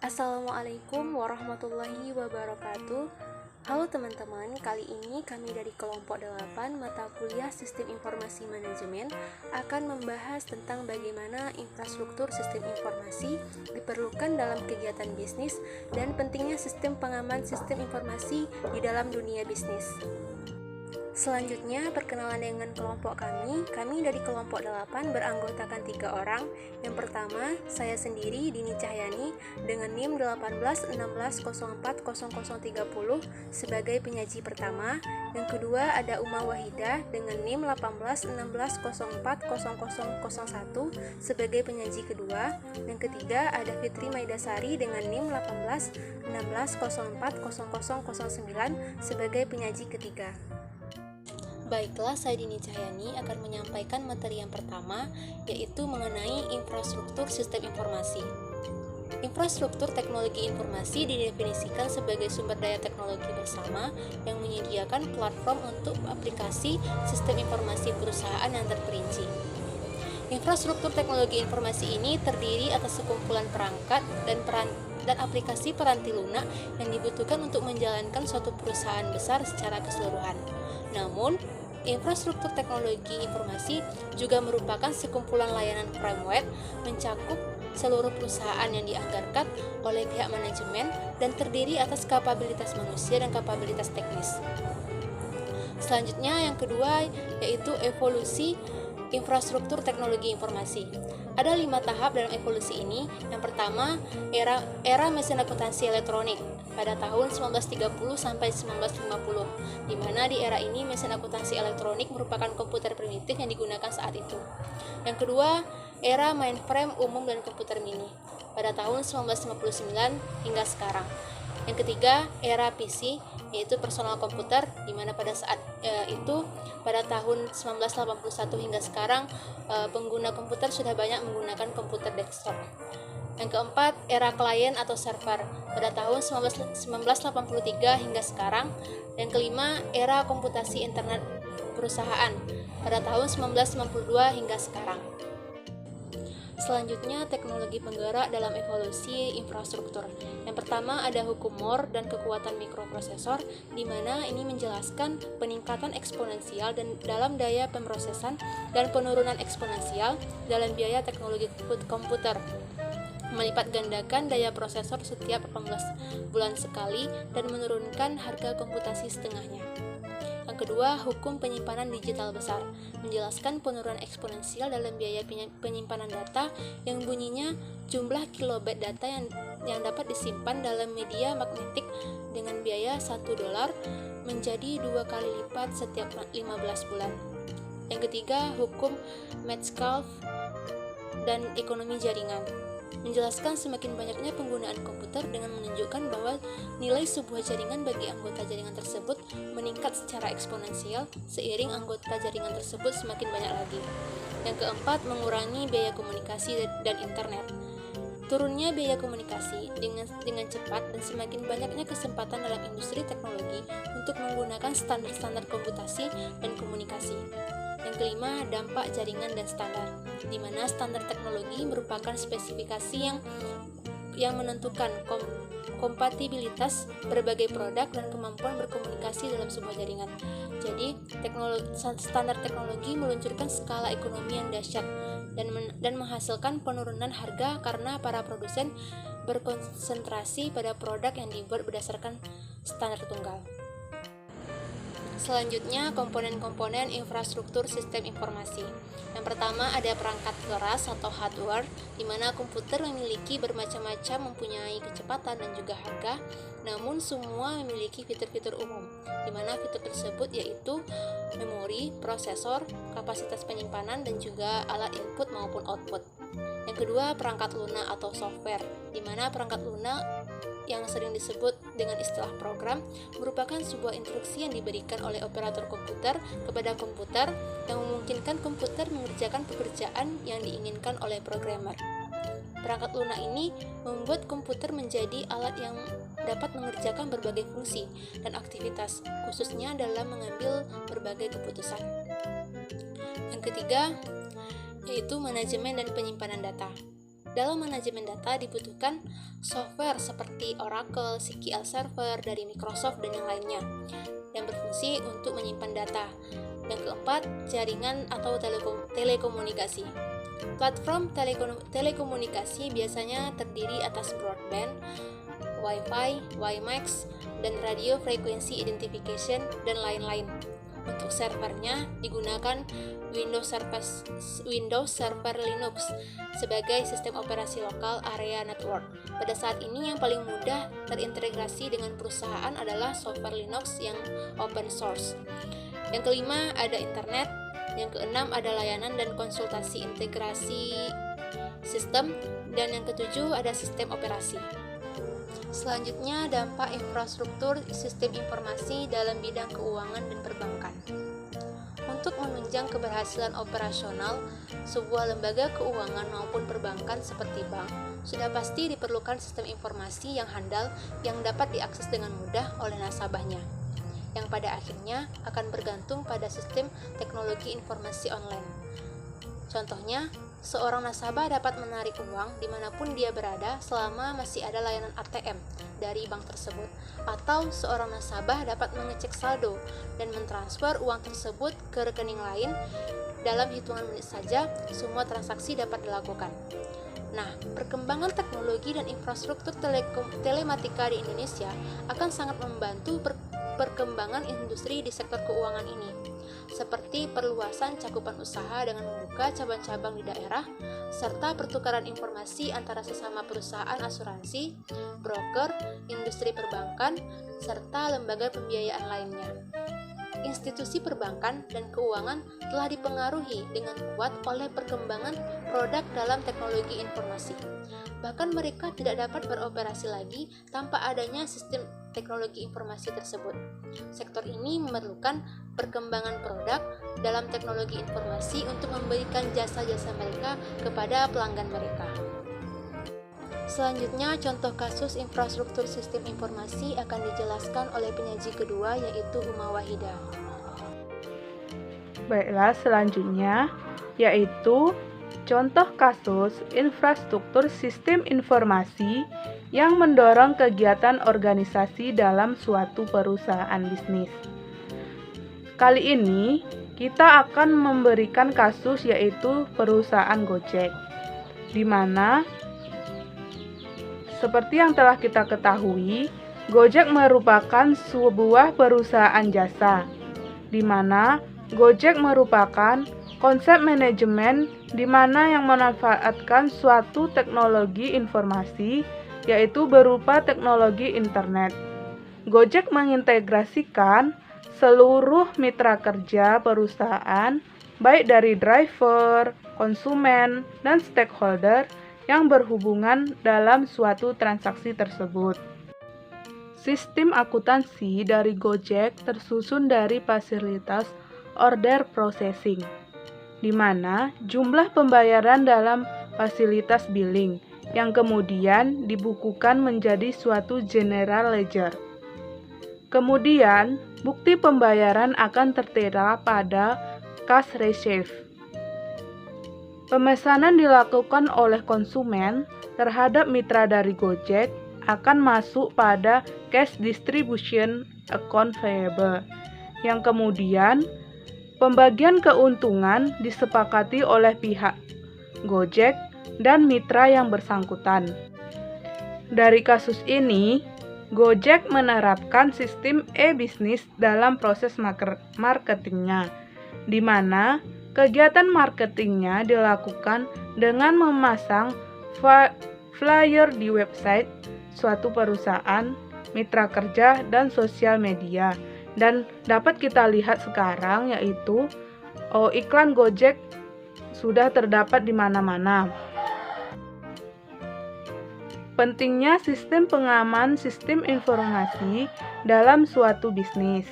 Assalamualaikum warahmatullahi wabarakatuh. Halo teman-teman, kali ini kami dari kelompok 8 mata kuliah Sistem Informasi Manajemen akan membahas tentang bagaimana infrastruktur sistem informasi diperlukan dalam kegiatan bisnis dan pentingnya sistem pengaman sistem informasi di dalam dunia bisnis. Selanjutnya, perkenalan dengan kelompok kami. Kami dari kelompok 8 beranggotakan 3 orang. Yang pertama, saya sendiri, Dini Cahyani, dengan NIM 1816040030 sebagai penyaji pertama. Yang kedua, ada Uma Wahida dengan NIM 1816040001 sebagai penyaji kedua. Yang ketiga, ada Fitri Maidasari dengan NIM 1816040009 sebagai penyaji ketiga. Baiklah, saya Dini Cahyani akan menyampaikan materi yang pertama, yaitu mengenai infrastruktur sistem informasi. Infrastruktur teknologi informasi didefinisikan sebagai sumber daya teknologi bersama yang menyediakan platform untuk aplikasi sistem informasi perusahaan yang terperinci. Infrastruktur teknologi informasi ini terdiri atas sekumpulan perangkat dan aplikasi peranti lunak yang dibutuhkan untuk menjalankan suatu perusahaan besar secara keseluruhan. Namun, infrastruktur teknologi informasi juga merupakan sekumpulan layanan firmware mencakup seluruh perusahaan yang dianggarkan oleh pihak manajemen dan terdiri atas kapabilitas manusia dan kapabilitas teknis. Selanjutnya, yang kedua yaitu evolusi infrastruktur teknologi informasi. Ada 5 tahap dalam evolusi ini. Yang pertama, era mesin akuntansi elektronik pada tahun 1930 sampai 1950, di mana di era ini mesin akuntansi elektronik merupakan komputer primitif yang digunakan saat itu. Yang kedua, era mainframe umum dan komputer mini pada tahun 1959 hingga sekarang. Yang ketiga, era PC, yaitu personal komputer, di mana pada saat itu pada tahun 1981 hingga sekarang pengguna komputer sudah banyak menggunakan komputer desktop. Yang keempat, era klien atau server pada tahun 1983 hingga sekarang. Yang kelima, era komputasi internet perusahaan pada tahun 1992 hingga sekarang. Selanjutnya, teknologi penggerak dalam evolusi infrastruktur. Yang pertama, ada hukum Moore dan kekuatan mikroprosesor, di mana ini menjelaskan peningkatan eksponensial dan dalam daya pemrosesan dan penurunan eksponensial dalam biaya teknologi komputer, melipat gandakan daya prosesor setiap 18 bulan sekali dan menurunkan harga komputasi setengahnya. Yang kedua, hukum penyimpanan digital besar, menjelaskan penurunan eksponensial dalam biaya penyimpanan data yang bunyinya jumlah kilobyte data yang dapat disimpan dalam media magnetik dengan biaya $1 menjadi 2 kali lipat setiap 15 bulan. Yang ketiga, hukum Metcalfe dan ekonomi jaringan, menjelaskan semakin banyaknya penggunaan komputer dengan menunjukkan bahwa nilai sebuah jaringan bagi anggota jaringan tersebut meningkat secara eksponensial seiring anggota jaringan tersebut semakin banyak lagi. Yang keempat, mengurangi biaya komunikasi dan internet. Turunnya biaya komunikasi dengan cepat dan semakin banyaknya kesempatan dalam industri teknologi untuk menggunakan standar-standar komputasi dan komunikasi. Yang kelima, dampak jaringan dan standar, di mana standar teknologi merupakan spesifikasi yang menentukan kompatibilitas berbagai produk dan kemampuan berkomunikasi dalam sebuah jaringan. Jadi, standar teknologi meluncurkan skala ekonomi yang dahsyat dan menghasilkan penurunan harga karena para produsen berkonsentrasi pada produk yang dibuat berdasarkan standar tunggal. Selanjutnya, komponen-komponen infrastruktur sistem informasi. Yang pertama, ada perangkat keras atau hardware, di mana komputer memiliki bermacam-macam, mempunyai kecepatan dan juga harga, namun semua memiliki fitur-fitur umum, di mana fitur tersebut yaitu memori, prosesor, kapasitas penyimpanan, dan juga alat input maupun output. Yang kedua, perangkat lunak atau software, di mana perangkat lunak yang sering disebut dengan istilah program merupakan sebuah instruksi yang diberikan oleh operator komputer kepada komputer yang memungkinkan komputer mengerjakan pekerjaan yang diinginkan oleh programmer. Perangkat lunak ini membuat komputer menjadi alat yang dapat mengerjakan berbagai fungsi dan aktivitas, khususnya dalam mengambil berbagai keputusan. Yang ketiga, yaitu manajemen dan penyimpanan data. Dalam manajemen data dibutuhkan software seperti Oracle, SQL Server dari Microsoft dan yang lainnya yang berfungsi untuk menyimpan data. Yang keempat, jaringan atau telekomunikasi. Platform telekomunikasi biasanya terdiri atas broadband, Wi-Fi, WiMAX, dan radio frequency identification, dan lain-lain. Untuk servernya digunakan Windows Server Linux sebagai sistem operasi lokal area network. Pada saat ini yang paling mudah terintegrasi dengan perusahaan adalah software Linux yang open source. Yang kelima ada internet, yang keenam ada layanan dan konsultasi integrasi sistem, dan yang ketujuh ada sistem operasi. Selanjutnya, dampak infrastruktur sistem informasi dalam bidang keuangan dan perbankan. Untuk menunjang keberhasilan operasional sebuah lembaga keuangan maupun perbankan seperti bank, sudah pasti diperlukan sistem informasi yang handal yang dapat diakses dengan mudah oleh nasabahnya, yang pada akhirnya akan bergantung pada sistem teknologi informasi online. Contohnya, seorang nasabah dapat menarik uang dimanapun dia berada selama masih ada layanan ATM dari bank tersebut, atau seorang nasabah dapat mengecek saldo dan mentransfer uang tersebut ke rekening lain dalam hitungan menit saja. Semua transaksi dapat dilakukan. Nah, perkembangan teknologi dan infrastruktur telematika di Indonesia akan sangat membantu perkembangan industri di sektor keuangan ini, seperti perluasan cakupan usaha dengan membuka cabang-cabang di daerah, serta pertukaran informasi antara sesama perusahaan asuransi, broker, industri perbankan, serta lembaga pembiayaan lainnya. Institusi perbankan dan keuangan telah dipengaruhi dengan kuat oleh perkembangan produk dalam teknologi informasi. Bahkan mereka tidak dapat beroperasi lagi tanpa adanya sistem teknologi informasi tersebut. Sektor ini memerlukan perkembangan produk dalam teknologi informasi untuk memberikan jasa-jasa mereka kepada pelanggan mereka. Selanjutnya, contoh kasus infrastruktur sistem informasi akan dijelaskan oleh penyaji kedua, yaitu Uma Wahida. Baiklah, selanjutnya yaitu contoh kasus infrastruktur sistem informasi yang mendorong kegiatan organisasi dalam suatu perusahaan bisnis. Kali ini kita akan memberikan kasus yaitu perusahaan Gojek, di mana seperti yang telah kita ketahui, Gojek merupakan sebuah perusahaan jasa, di mana Gojek merupakan konsep manajemen di mana yang memanfaatkan suatu teknologi informasi, yaitu berupa teknologi internet. Gojek mengintegrasikan seluruh mitra kerja perusahaan, baik dari driver, konsumen, dan stakeholder yang berhubungan dalam suatu transaksi tersebut. Sistem akuntansi dari Gojek tersusun dari fasilitas order processing, di mana jumlah pembayaran dalam fasilitas billing yang kemudian dibukukan menjadi suatu general ledger. Kemudian, bukti pembayaran akan tertera pada cash receipt. Pemesanan dilakukan oleh konsumen terhadap mitra dari Gojek akan masuk pada cash distribution account payable, yang kemudian pembagian keuntungan disepakati oleh pihak Gojek dan mitra yang bersangkutan. Dari kasus ini, Gojek menerapkan sistem e-bisnis dalam proses marketingnya, di mana kegiatan marketingnya dilakukan dengan memasang flyer di website suatu perusahaan, mitra kerja, dan sosial media. Dan dapat kita lihat sekarang yaitu iklan Gojek sudah terdapat di mana-mana. Pentingnya sistem pengaman sistem informasi dalam suatu bisnis.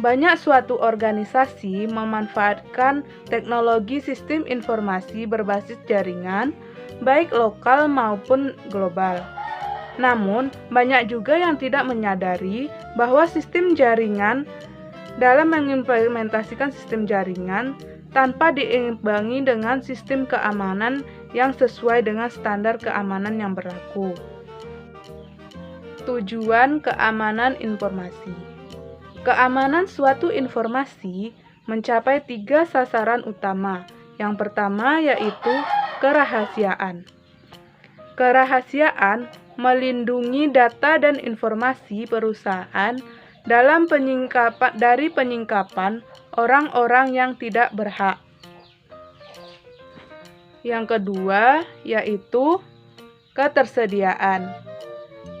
Banyak suatu organisasi memanfaatkan teknologi sistem informasi berbasis jaringan, baik lokal maupun global. Namun, banyak juga yang tidak menyadari bahwa sistem jaringan dalam mengimplementasikan sistem jaringan tanpa diimbangi dengan sistem keamanan yang sesuai dengan standar keamanan yang berlaku. Tujuan keamanan informasi. Keamanan suatu informasi mencapai 3 sasaran utama. Yang pertama yaitu kerahasiaan. Kerahasiaan melindungi data dan informasi perusahaan dari penyingkapan orang-orang yang tidak berhak. Yang kedua yaitu ketersediaan.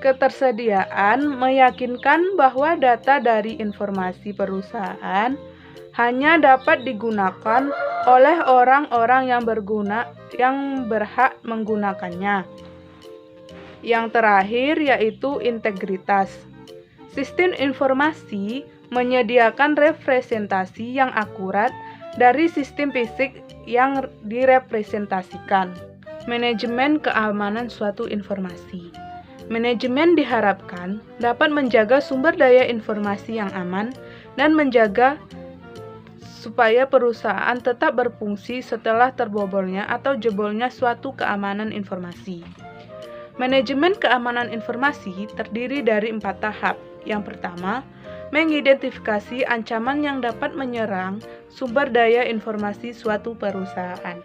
Ketersediaan meyakinkan bahwa data dari informasi perusahaan hanya dapat digunakan oleh orang-orang yang berhak menggunakannya. Yang terakhir yaitu integritas. Sistem informasi menyediakan representasi yang akurat dari sistem fisik yang direpresentasikan. Manajemen keamanan suatu informasi. Manajemen diharapkan dapat menjaga sumber daya informasi yang aman dan menjaga supaya perusahaan tetap berfungsi setelah terbobolnya atau jebolnya suatu keamanan informasi. Manajemen keamanan informasi terdiri dari 4 tahap. Yang pertama, mengidentifikasi ancaman yang dapat menyerang sumber daya informasi suatu perusahaan.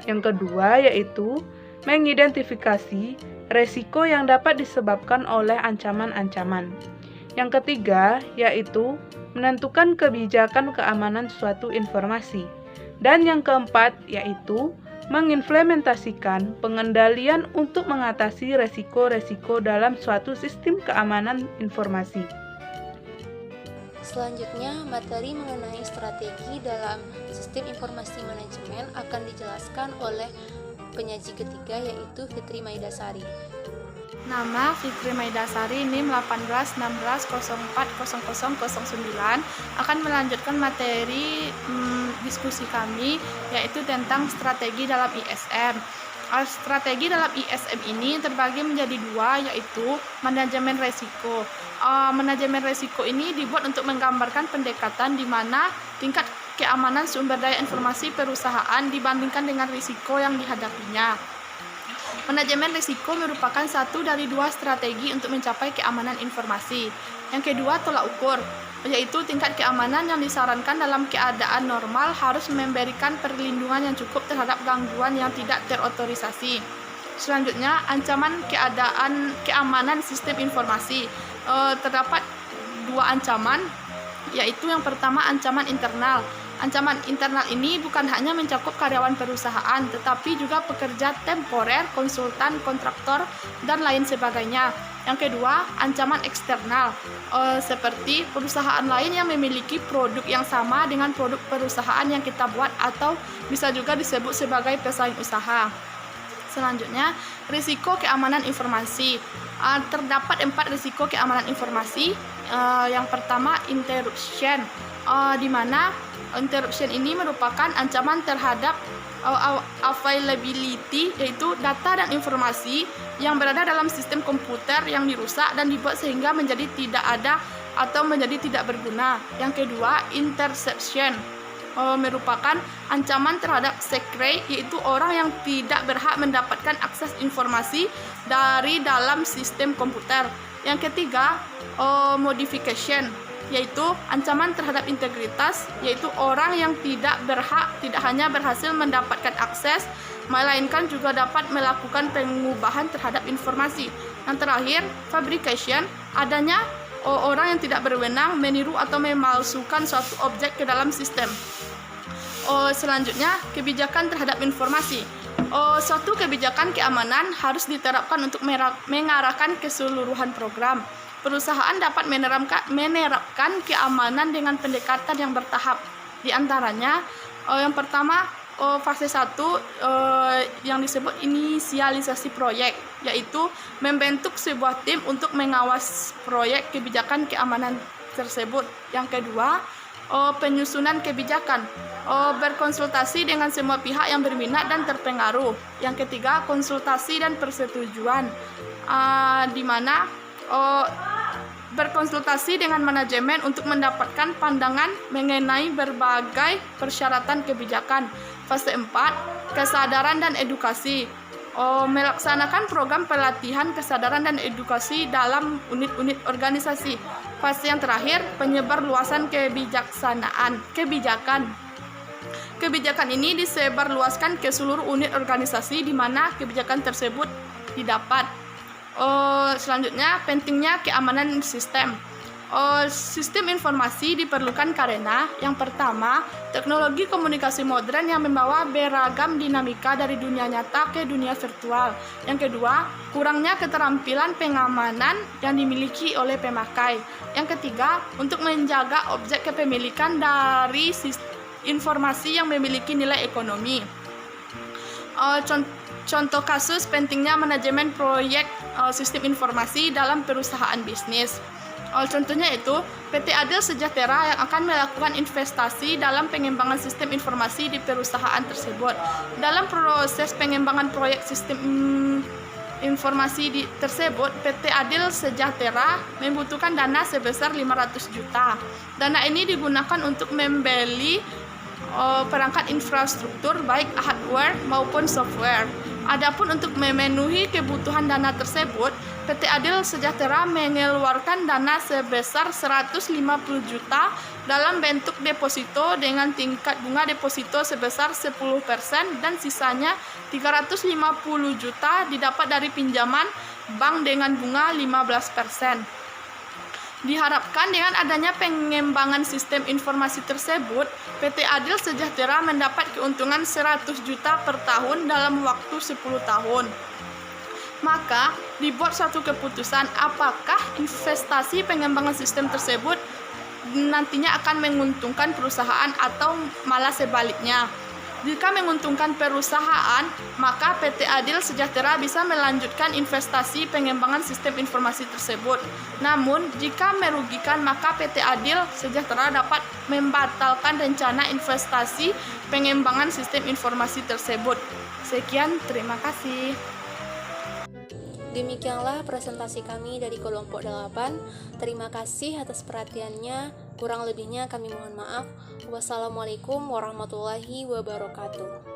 Yang kedua yaitu mengidentifikasi resiko yang dapat disebabkan oleh ancaman-ancaman. Yang ketiga yaitu menentukan kebijakan keamanan suatu informasi. Dan yang keempat yaitu mengimplementasikan pengendalian untuk mengatasi resiko-resiko dalam suatu sistem keamanan informasi. Selanjutnya, materi mengenai strategi dalam sistem informasi manajemen akan dijelaskan oleh penyaji ketiga yaitu Fitri Maidasari. Nama Fitri Maidasari NIM 1816040009 akan melanjutkan materi diskusi kami yaitu tentang strategi dalam ISM. Strategi dalam ISM ini terbagi menjadi 2 yaitu manajemen resiko. Manajemen resiko ini dibuat untuk menggambarkan pendekatan di mana tingkat keamanan sumber daya informasi perusahaan dibandingkan dengan risiko yang dihadapinya. Manajemen risiko merupakan satu dari 2 strategi untuk mencapai keamanan informasi. Yang kedua, tolak ukur, yaitu tingkat keamanan yang disarankan dalam keadaan normal harus memberikan perlindungan yang cukup terhadap gangguan yang tidak terotorisasi. Selanjutnya, ancaman keamanan sistem informasi. Terdapat 2 ancaman, yaitu yang pertama ancaman internal. Ancaman internal ini bukan hanya mencakup karyawan perusahaan, tetapi juga pekerja temporer, konsultan, kontraktor, dan lain sebagainya. Yang kedua, ancaman eksternal, seperti perusahaan lain yang memiliki produk yang sama dengan produk perusahaan yang kita buat atau bisa juga disebut sebagai pesaing usaha. Selanjutnya, risiko keamanan informasi. Terdapat 4 risiko keamanan informasi. Yang pertama, interruption, di mana interruption ini merupakan ancaman terhadap availability, yaitu data dan informasi yang berada dalam sistem komputer yang dirusak dan dibuat sehingga menjadi tidak ada atau menjadi tidak berguna. Yang kedua, interception, merupakan ancaman terhadap secret, yaitu orang yang tidak berhak mendapatkan akses informasi dari dalam sistem komputer. Yang ketiga, modification, yaitu ancaman terhadap integritas, yaitu orang yang tidak hanya berhasil mendapatkan akses, melainkan juga dapat melakukan pengubahan terhadap informasi. Yang terakhir, fabrication, adanya orang yang tidak berwenang meniru atau memalsukan suatu objek ke dalam sistem. Selanjutnya, kebijakan terhadap informasi. Suatu kebijakan keamanan harus diterapkan untuk mengarahkan keseluruhan program. Perusahaan dapat menerapkan keamanan dengan pendekatan yang bertahap. Di antaranya, yang pertama, fase 1 yang disebut inisialisasi proyek, yaitu membentuk sebuah tim untuk mengawas proyek kebijakan keamanan tersebut. Yang kedua, penyusunan kebijakan, berkonsultasi dengan semua pihak yang berminat dan terpengaruh. Yang ketiga, konsultasi dan persetujuan, di mana berkonsultasi dengan manajemen untuk mendapatkan pandangan mengenai berbagai persyaratan kebijakan. Fase 4, kesadaran dan edukasi. Melaksanakan program pelatihan kesadaran dan edukasi dalam unit-unit organisasi. Fase yang terakhir, penyebarluasan kebijakan. Kebijakan ini disebarluaskan ke seluruh unit organisasi di mana kebijakan tersebut didapat. Selanjutnya, pentingnya keamanan sistem. Sistem informasi diperlukan karena yang pertama, teknologi komunikasi modern yang membawa beragam dinamika dari dunia nyata ke dunia virtual. Yang kedua, kurangnya keterampilan pengamanan yang dimiliki oleh pemakai. Yang ketiga, untuk menjaga objek kepemilikan dari informasi yang memiliki nilai ekonomi. Contoh kasus pentingnya manajemen proyek sistem informasi dalam perusahaan bisnis. Contohnya itu PT Adil Sejahtera yang akan melakukan investasi dalam pengembangan sistem informasi di perusahaan tersebut. Dalam proses pengembangan proyek sistem informasi tersebut, PT Adil Sejahtera membutuhkan dana sebesar 500 juta. Dana ini digunakan untuk membeli perangkat infrastruktur baik hardware maupun software. Adapun untuk memenuhi kebutuhan dana tersebut, PT Adil Sejahtera mengeluarkan dana sebesar 150 juta dalam bentuk deposito dengan tingkat bunga deposito sebesar 10% dan sisanya 350 juta didapat dari pinjaman bank dengan bunga 15%. Diharapkan dengan adanya pengembangan sistem informasi tersebut, PT Adil Sejahtera mendapat keuntungan 100 juta per tahun dalam waktu 10 tahun. Maka, dibuat suatu keputusan apakah investasi pengembangan sistem tersebut nantinya akan menguntungkan perusahaan atau malah sebaliknya. Jika menguntungkan perusahaan, maka PT Adil Sejahtera bisa melanjutkan investasi pengembangan sistem informasi tersebut. Namun, jika merugikan, maka PT Adil Sejahtera dapat membatalkan rencana investasi pengembangan sistem informasi tersebut. Sekian, terima kasih. Demikianlah presentasi kami dari kelompok 8. Terima kasih atas perhatiannya. Kurang lebihnya kami mohon maaf. Wassalamualaikum warahmatullahi wabarakatuh.